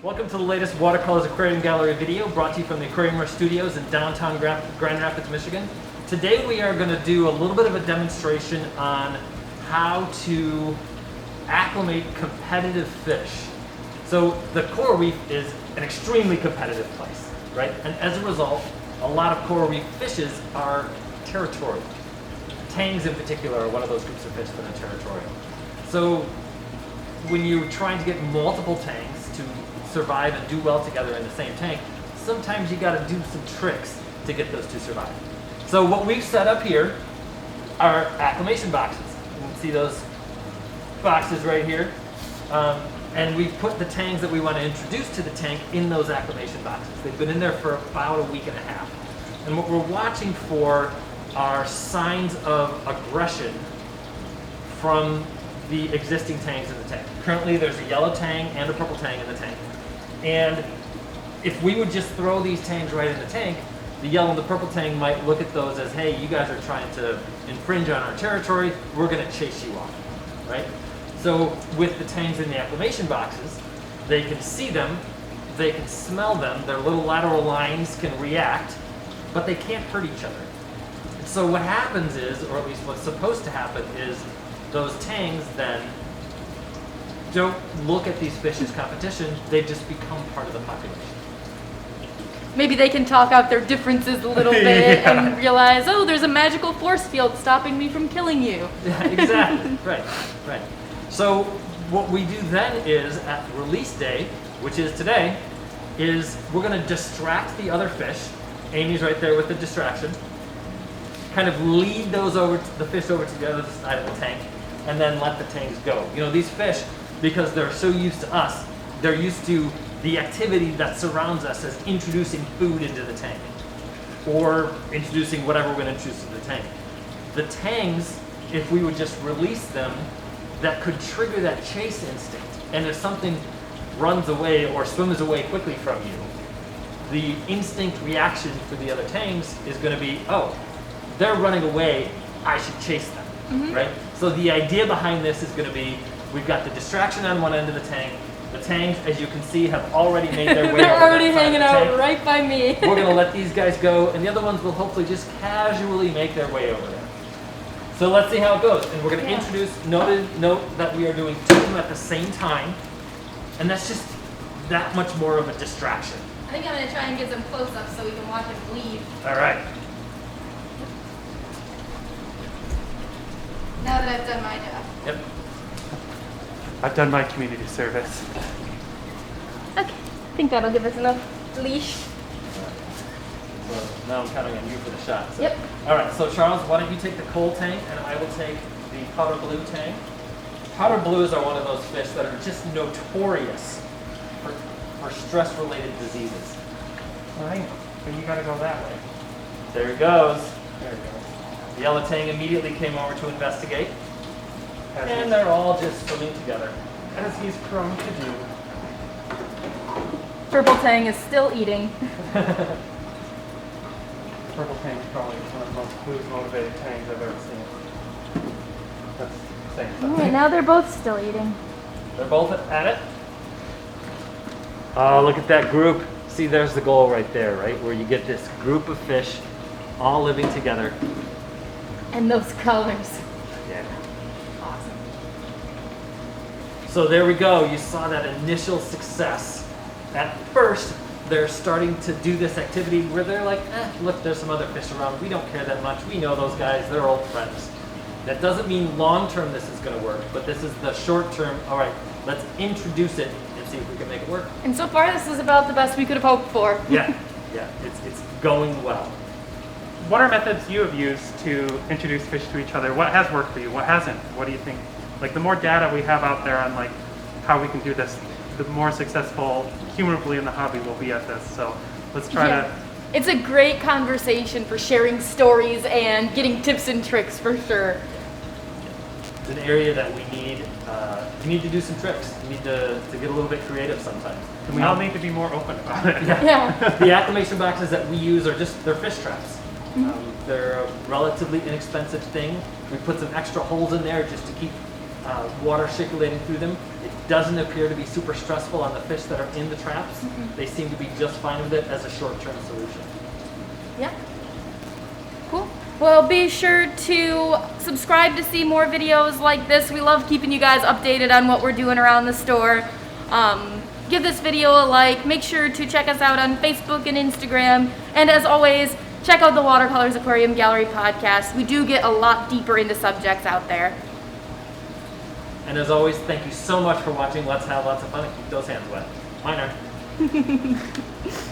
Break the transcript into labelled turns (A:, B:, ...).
A: Welcome to the latest Water Colors Aquarium Gallery video brought to you from the Aquarium Studios in downtown Grand Rapids, Michigan. Today we are going to do a little bit of a demonstration on how to acclimate competitive fish. So the coral reef is an extremely competitive place, right? And as a result, a lot of coral reef fishes are territorial. Tangs in particular are one of those groups of fish that are territorial. So when you're trying to get multiple tangs to survive and do well together in the same tank, sometimes you got to do some tricks to get those to survive. So what we've set up here are acclimation boxes. You can see those boxes right here. And we've put the tangs that we want to introduce to the tank in those acclimation boxes. They've been in there for about a week and a half. And what we're watching for are signs of aggression from the existing tangs in the tank. Currently there's a yellow tang and a purple tang in the tank. And if we would just throw these tangs right in the tank, the yellow and the purple tang might look at those as, hey, you guys are trying to infringe on our territory, we're gonna chase you off, right? So with the tangs in the acclimation boxes, they can see them, they can smell them, their little lateral lines can react, but they can't hurt each other. So what happens is, or at least what's supposed to happen is, those tangs then don't look at these fish as competition, they just become part of the population.
B: Maybe they can talk out their differences a little bit and realize, oh, there's a magical force field stopping me from killing you.
A: Yeah, exactly, right. So what we do then is, at release day, which is today, is we're gonna distract the other fish. Amy's right there with the distraction. Kind of lead those the fish over to the other side of the tank, and then let the tangs go. You know, these fish, because they're so used to us, they're used to the activity that surrounds us as introducing food into the tank, or introducing whatever we're going to introduce into the tank. The tangs, if we would just release them, that could trigger that chase instinct. And if something runs away or swims away quickly from you, the instinct reaction for the other tangs is going to be, oh, they're running away, I should chase them, right? So the idea behind this is going to be, we've got the distraction on one end of the tank. The tangs, as you can see, have already made their way
B: They're
A: over
B: already
A: that side
B: hanging
A: of the
B: out
A: tank.
B: right by me.
A: We're going to let these guys go, and the other ones will hopefully just casually make their way over there. So let's see how it goes. And we're going to introduce, note that we are doing two of them at the same time, and that's just that much more of a distraction.
B: I think I'm going to try and get some close-ups so we can watch him leave.
A: All right.
B: Now that I've done my job.
A: Yep.
C: I've done my community service.
B: Okay, I think that'll give us enough leash.
A: So now I'm counting on you for the shot. So.
B: Yep.
A: All right, so Charles, why don't you take the coal tank, and I will take the powder blue tank. Powder blues are one of those fish that are just notorious for stress-related diseases.
C: All right, so you gotta go that way.
A: There he goes.
C: There we go.
A: The yellow tang immediately came over to investigate,
C: As
A: and
C: he's-
A: they're all just swimming together.
C: as he's prone to do.
B: Purple Tang is still eating.
C: Purple Tang is probably one of the most blues-motivated tangs I've ever seen. That's saying
B: All
C: something.
B: right, now they're both still eating.
A: They're both at it. Oh, look at that group. See, there's the goal right there, right? Where you get this group of fish all living together.
B: And those colors.
A: Yeah.
B: Awesome.
A: So there we go. You saw that initial success. At first, they're starting to do this activity where they're like, look, there's some other fish around. We don't care that much. We know those guys. They're old friends. That doesn't mean long-term this is going to work, but this is the short-term. All right, let's introduce it and see if we can make it work.
B: And so far, this is about the best we could have hoped for.
A: Yeah, it's going well.
C: What are methods you have used to introduce fish to each other? What has worked for you? What hasn't? What do you think? Like, the more data we have out there on like how we can do this, the more successful cumulatively in the hobby we'll be at this. So let's try to.
B: It's a great conversation for sharing stories and getting tips and tricks for sure.
A: It's an area that we need to do some tricks. We need to get a little bit creative sometimes.
C: And we all need to be more open about it.
B: Yeah.
A: The acclimation boxes that we use are they're fish traps. They're a relatively inexpensive thing. We put some extra holes in there just to keep water circulating through them. It doesn't appear to be super stressful on the fish that are in the traps. They seem to be just fine with it as a short-term solution.
B: Yeah. Cool. Well, be sure to subscribe to see more videos like this. We love keeping you guys updated on what we're doing around the store. Give this video a like. Make sure to check us out on Facebook and Instagram. And as always, check out the Water Colors Aquarium Gallery podcast. We do get a lot deeper into subjects out there.
A: And as always, thank you so much for watching. Let's have lots of fun and keep those hands wet. Bye now.